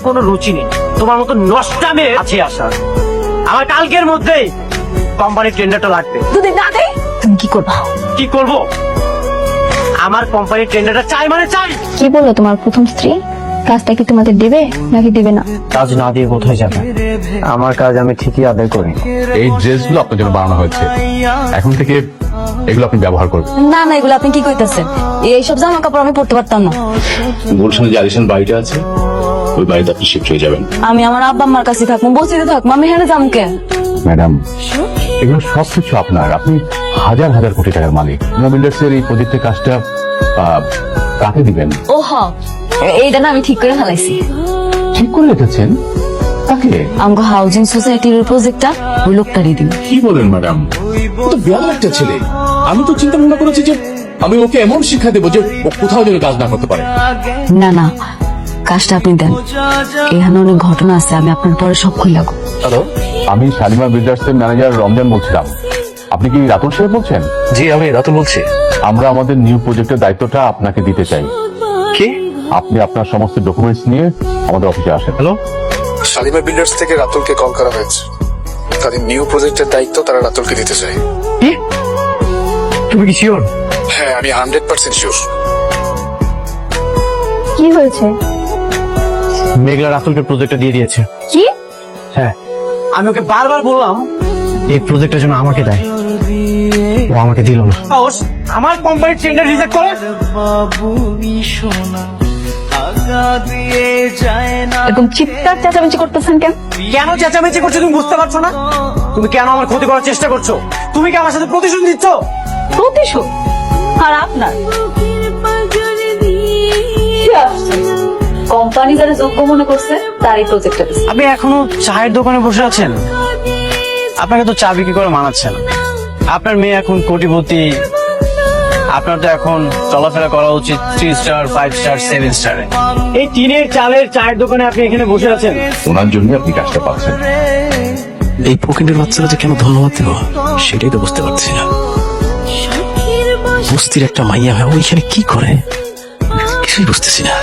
কোনো রুচি নেই, তোমার মতো নষ্টামে আছে আসার। আমার কালকের মধ্যেই কোম্পানির টেন্ডারটা লাগবে। যদি না দেয় তুমি কি করবা? কি করব? আমার কোম্পানির টেন্ডারটা চাই মানে চাই। কি বললো তোমার প্রথম স্ত্রী? কাজটা কি তোমাদের দিবে নাকি দিবে না? কাজ না দিয়ে কোথায় যাবে? আমার কাজ আমি ঠিকই আদায় করি। এই ড্রেসগুলো আপনার জন্য বানানো হয়েছে, এখন থেকে এগুলো আপনি ব্যবহার করবেন। না না, এগুলো আপনি কি কইতাছেন? এইসব জামা কাপড় আমি পরতে পারতাম না। গুলশানে যে আলিশান বাড়িটা আছে, ওই বাড়িতে আপনি শিফট হয়ে যাবেন। আমি আমার আব্বা আম্মার কাছে থাকবো, বসিতে থাকবো, আমি হেনে যাবো কে? ম্যাডাম, এগুলো সবকিছু আপনার, আপনি হাজার হাজার কোটি টাকার মালিক। মোবিল্ডার্সের এই প্রজেক্টের কাজটা কাকে দিবেন? ও হ, এইটা না আমি ঠিক করে ফেলাইছি। ঠিক করে রেখেছেন? তাকে? আমগো হাউজিং সোসাইটির প্রজেক্টটা ওই লোকটারই দিন। কি বলেন ম্যাডাম? ও তো বেয়াদব একটা ছেলে। আমি তো চিন্তা ভাবনা করেছি যে আমি ওকে এমন শিক্ষা দেবো যে ও কোথাও যেন কাজ না করতে পারে। না না, কাজটা আপনি দেন। এখানে অনেক ঘটনা আছে, আমি আপনার পরে সব খুলে লাগবো। হ্যালো, আমি শালিমার বিল্ডার্সের ম্যানেজার রমজান বলছিলাম। আপনি কি রাতুল সাহেব বলছেন? জি, আমি রাতুল বলছি। আমরা আমাদের নিউ প্রজেক্টের দায়িত্বটা আপনাকে দিতে চাই। কি? আপনি আপনার সমস্ত ডকুমেন্টস নিয়ে আমাদের অফিসে আসেন। হ্যালো, শালিমা বিল্ডার্স থেকে রাতুলকে কল করা হয়েছে। তাদের নিউ প্রজেক্টের দায়িত্ব তারা রাতুলকে দিতে চায়। কি? তুমি কি শিওর? হ্যাঁ, আমি 100% শিওর। কি হয়েছে? মেঘলা রাতুলকে প্রজেক্টটা দিয়ে দিয়েছে। কি? হ্যাঁ, আমি ওকে বারবার বললাম এই প্রজেক্টের জন্য আমাকে দেয়, ও আমাকে দিল না। আমার কোম্পানির টেন্ডার রিজেক্ট করে। এরকম চিৎকার চেঁচামেচি করতেছেন কেন? কেন চেঁচামেচি করছো তুমি বুঝতে পারছো না? তুমি কেন আমার ক্ষতি করার চেষ্টা করছো? তুমি কি আমার সাথে প্রতিশোধ দিচ্ছ? প্রতিশোধ? আর আপনার কোম্পানি যারা যোগ্য মনে করছে তারই প্রজেক্টটা দিচ্ছে। আপনি এখনো চায়ের দোকানে বসে আছেন? আপনাকে তো চা বিক্রি করে মানাচ্ছে না। আপনার মেয়ে এখন কোটিপতি, আপনার তো এখন চলাফেরা করা উচিত 3 স্টার 5 স্টার 7 স্টারে। এই টিনের চালের চায়ের দোকানে আপনি এখানে বসে আছেন। ওনার জন্য আপনি কাজটা পাচ্ছেন। এই ফকিন্ডের বাচ্চারা যে কেন ধন্যবাদ দেব সেটাই তো বুঝতে পারছি না। বস্তির একটা মাইয়া হয় ওইখানে কি করে কিছুই বুঝতেছি না।